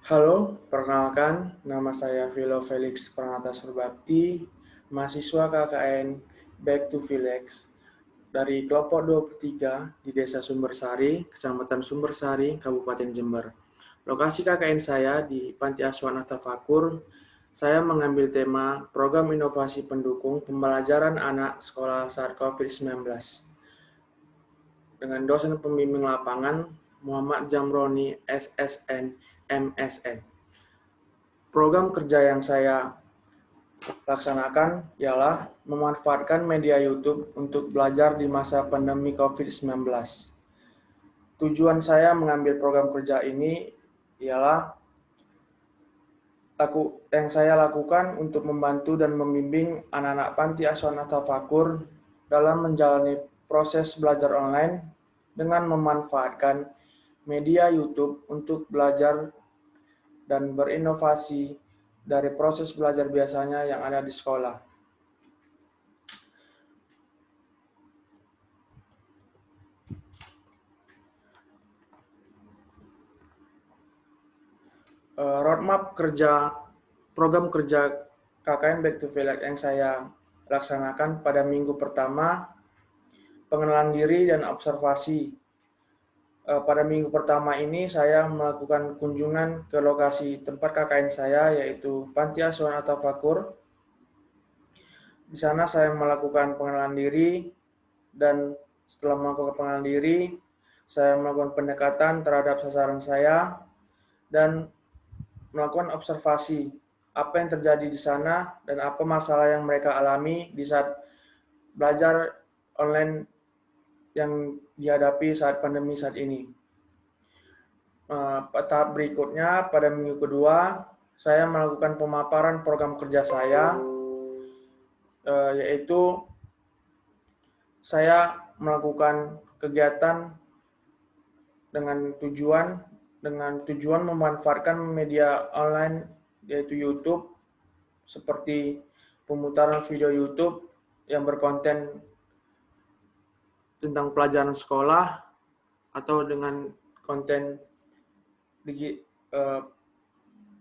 Halo, perkenalkan nama saya Vilo Felix Pranata Surbakti, mahasiswa KKN Back to Village dari kelompok 23 di Desa Sumbersari, Kecamatan Sumbersari, Kabupaten Jember. Lokasi KKN saya di Panti Asuhan Atafakur. Saya mengambil tema Program Inovasi Pendukung Pembelajaran Anak Sekolah saat COVID-19 dengan dosen pembimbing lapangan Muhammad Jamroni SSN MSN. Program kerja yang saya laksanakan ialah memanfaatkan media YouTube untuk belajar di masa pandemi COVID-19. Tujuan saya mengambil program kerja ini ialah yang saya lakukan untuk membantu dan membimbing anak-anak panti asuhan Atafakur dalam menjalani proses belajar online dengan memanfaatkan media YouTube untuk belajar dan berinovasi dari proses belajar biasanya yang ada di sekolah. Roadmap kerja program kerja KKN Back to Village yang saya laksanakan pada minggu pertama, pengenalan diri dan observasi. Pada minggu pertama ini saya melakukan kunjungan ke lokasi tempat KKN saya, yaitu Panti Asuhan Atafakur. Di sana saya melakukan pengenalan diri, dan setelah melakukan pengenalan diri, saya melakukan pendekatan terhadap sasaran saya dan melakukan observasi apa yang terjadi di sana dan apa masalah yang mereka alami di saat belajar online yang dihadapi saat pandemi saat ini. Tahap berikutnya, pada minggu kedua, saya melakukan pemaparan program kerja saya, yaitu saya melakukan kegiatan dengan tujuan memanfaatkan media online, yaitu YouTube, seperti pemutaran video YouTube yang berkonten tentang pelajaran sekolah atau dengan konten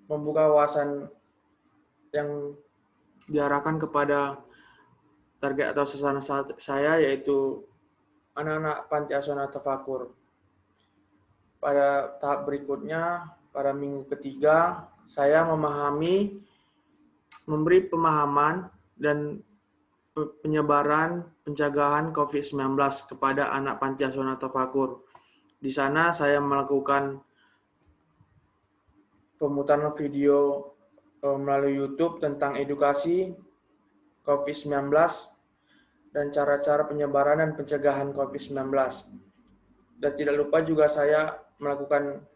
membuka wawasan yang diarahkan kepada target atau sasaran saya, yaitu anak-anak panti asuhan Atafakur. Pada tahap berikutnya, pada minggu ketiga, saya memberi pemahaman dan penyebaran pencegahan COVID-19 kepada anak panti asuhan Atafakur. Di sana saya melakukan pemutaran video melalui YouTube tentang edukasi COVID-19 dan cara-cara penyebaran dan pencegahan COVID-19. Dan tidak lupa juga saya melakukan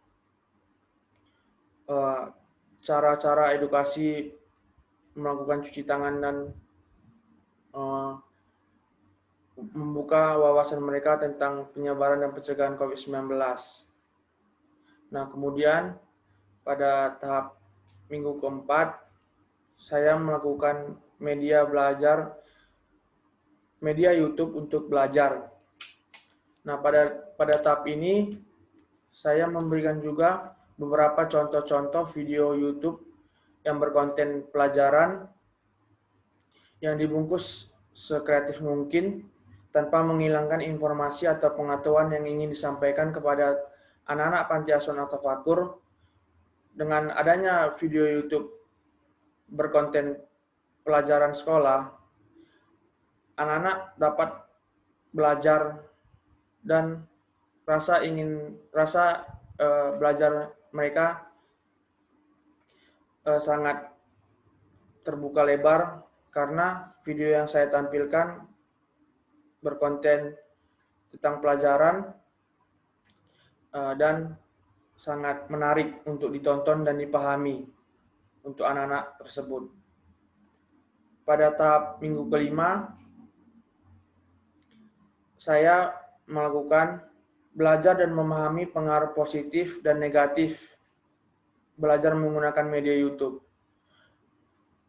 cara-cara edukasi melakukan cuci tangan dan membuka wawasan mereka tentang penyebaran dan pencegahan COVID-19. Nah, kemudian pada tahap minggu keempat, saya melakukan media YouTube untuk belajar. Nah, pada tahap ini, saya memberikan juga beberapa contoh-contoh video YouTube yang berkonten pelajaran yang dibungkus sekreatif mungkin tanpa menghilangkan informasi atau pengetahuan yang ingin disampaikan kepada anak-anak panti asuhan Atafakur. Dengan adanya video YouTube berkonten pelajaran sekolah, anak-anak dapat belajar dan rasa belajar mereka sangat terbuka lebar karena video yang saya tampilkan berkonten tentang pelajaran dan sangat menarik untuk ditonton dan dipahami untuk anak-anak tersebut. Pada tahap minggu kelima, saya melakukan belajar dan memahami pengaruh positif dan negatif belajar menggunakan media YouTube.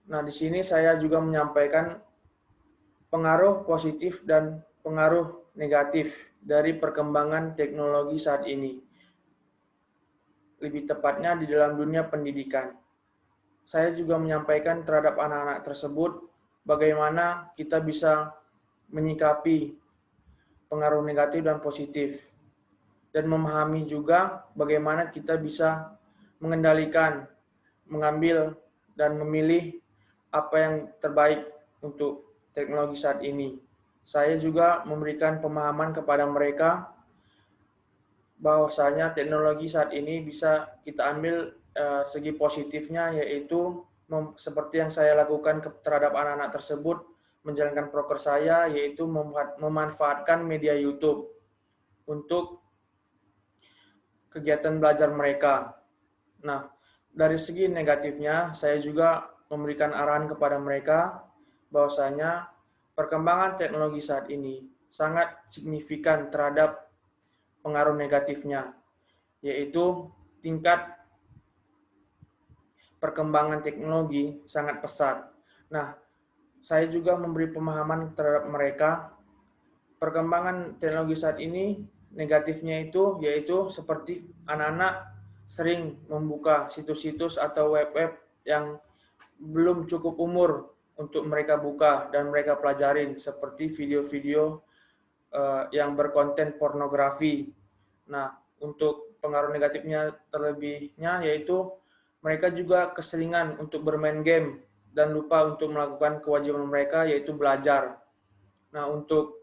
Nah, di sini saya juga menyampaikan pengaruh positif dan pengaruh negatif dari perkembangan teknologi saat ini. lebih tepatnya di dalam dunia pendidikan. Saya juga menyampaikan terhadap anak-anak tersebut bagaimana kita bisa menyikapi pengaruh negatif dan positif, dan memahami juga bagaimana kita bisa mengendalikan, mengambil, dan memilih apa yang terbaik untuk teknologi saat ini. Saya juga memberikan pemahaman kepada mereka bahwasanya teknologi saat ini bisa kita ambil segi positifnya, yaitu seperti yang saya lakukan terhadap anak-anak tersebut menjalankan proker saya, yaitu memanfaatkan media YouTube untuk kegiatan belajar mereka. Nah, dari segi negatifnya, saya juga memberikan arahan kepada mereka bahwasanya perkembangan teknologi saat ini sangat signifikan terhadap pengaruh negatifnya, yaitu tingkat perkembangan teknologi sangat pesat. Nah, saya juga memberi pemahaman terhadap mereka perkembangan teknologi saat ini negatifnya itu yaitu seperti anak-anak sering membuka situs-situs atau web-web yang belum cukup umur untuk mereka buka dan mereka pelajarin, seperti video-video yang berkonten pornografi. Nah, untuk pengaruh negatifnya terlebihnya yaitu mereka juga keseringan untuk bermain game dan lupa untuk melakukan kewajiban mereka yaitu belajar. Nah, untuk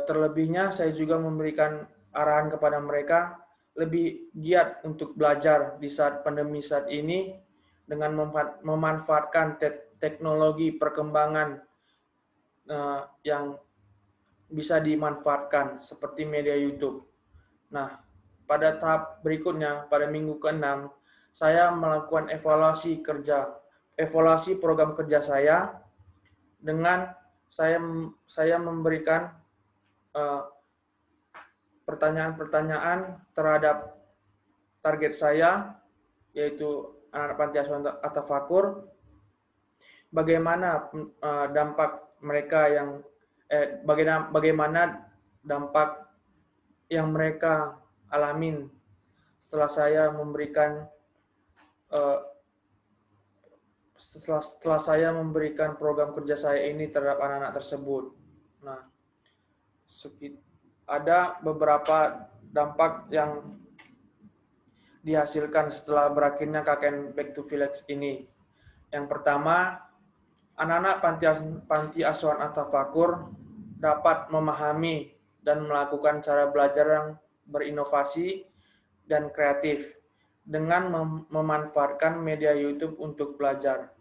terlebihnya saya juga memberikan arahan kepada mereka lebih giat untuk belajar di saat pandemi saat ini dengan memanfaatkan teknologi perkembangan yang bisa dimanfaatkan seperti media YouTube. Nah, pada tahap berikutnya, pada minggu ke-6, saya melakukan evaluasi program kerja saya dengan saya memberikan pertanyaan-pertanyaan terhadap target saya, yaitu anak-anak panti asuhan At-Tafakur, bagaimana dampak mereka bagaimana dampak yang mereka alamin setelah saya memberikan setelah saya memberikan program kerja saya ini terhadap anak-anak tersebut. Nah, ada beberapa dampak yang dihasilkan setelah berakhirnya KKN Back to Village ini. Yang pertama, anak-anak panti asuhan At-Tafakur dapat memahami dan melakukan cara belajar yang berinovasi dan kreatif dengan memanfaatkan media YouTube untuk belajar.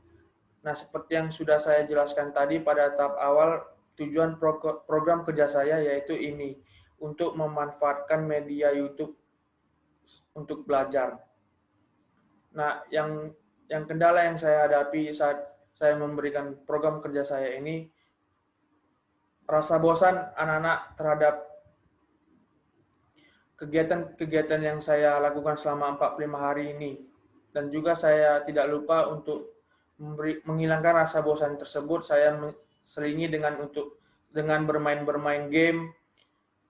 Nah, seperti yang sudah saya jelaskan tadi pada tahap awal, tujuan program kerja saya yaitu ini, untuk memanfaatkan media YouTube untuk belajar. Nah, yang kendala yang saya hadapi saat saya memberikan program kerja saya ini, rasa bosan anak-anak terhadap kegiatan-kegiatan yang saya lakukan selama 45 hari ini. Dan juga saya tidak lupa untuk menghilangkan rasa bosan tersebut, saya selingi dengan bermain game,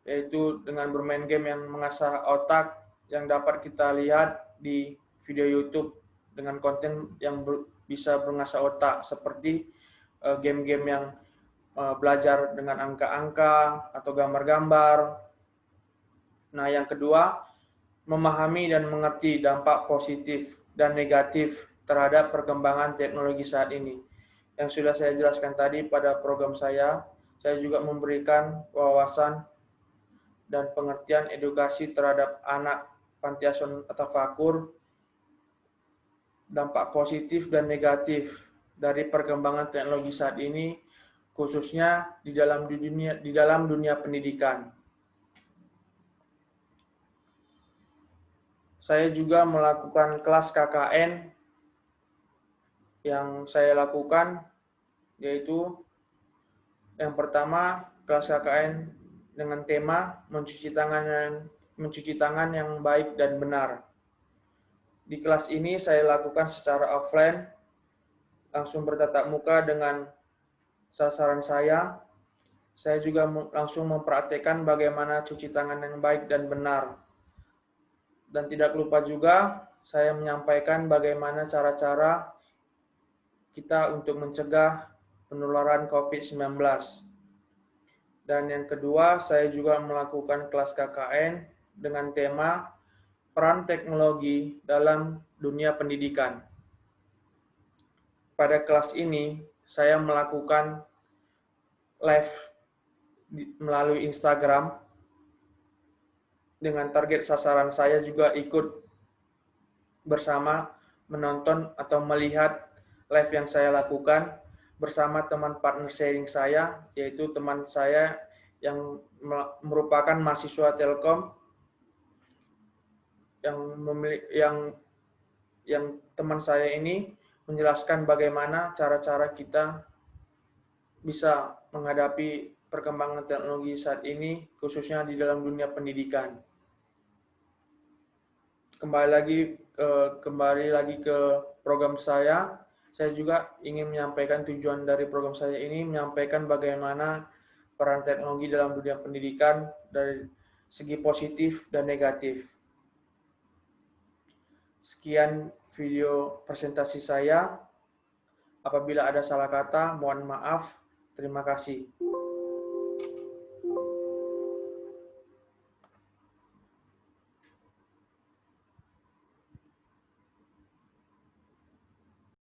yaitu dengan bermain game yang mengasah otak yang dapat kita lihat di video YouTube dengan konten yang bisa mengasah otak, seperti game-game yang belajar dengan angka-angka atau gambar-gambar. Nah, yang kedua, memahami dan mengerti dampak positif dan negatif terhadap perkembangan teknologi saat ini. Yang sudah saya jelaskan tadi pada program saya juga memberikan wawasan dan pengertian edukasi terhadap anak panti asuhan At-Tafakur, dampak positif dan negatif dari perkembangan teknologi saat ini, khususnya di dalam dunia pendidikan. Saya juga melakukan kelas KKN yang saya lakukan, yaitu yang pertama, kelas KKN dengan tema mencuci tangan yang baik dan benar. Di kelas ini saya lakukan secara offline, langsung bertatap muka dengan sasaran saya. Saya juga langsung mempraktekkan bagaimana cuci tangan yang baik dan benar. Dan tidak lupa juga saya menyampaikan bagaimana cara-cara kita untuk mencegah penularan COVID-19. Dan yang kedua, saya juga melakukan kelas KKN dengan tema peran teknologi dalam dunia pendidikan. Pada kelas ini, saya melakukan live melalui Instagram dengan target sasaran saya juga ikut bersama menonton atau melihat live yang saya lakukan bersama teman partner sharing saya, yaitu teman saya yang merupakan mahasiswa Telkom yang teman saya ini menjelaskan bagaimana cara-cara kita bisa menghadapi perkembangan teknologi saat ini, khususnya di dalam dunia pendidikan. Kembali lagi ke program saya juga ingin menyampaikan tujuan dari program saya ini, menyampaikan bagaimana peran teknologi dalam dunia pendidikan dari segi positif dan negatif. Sekian video presentasi saya. Apabila ada salah kata, mohon maaf. Terima kasih.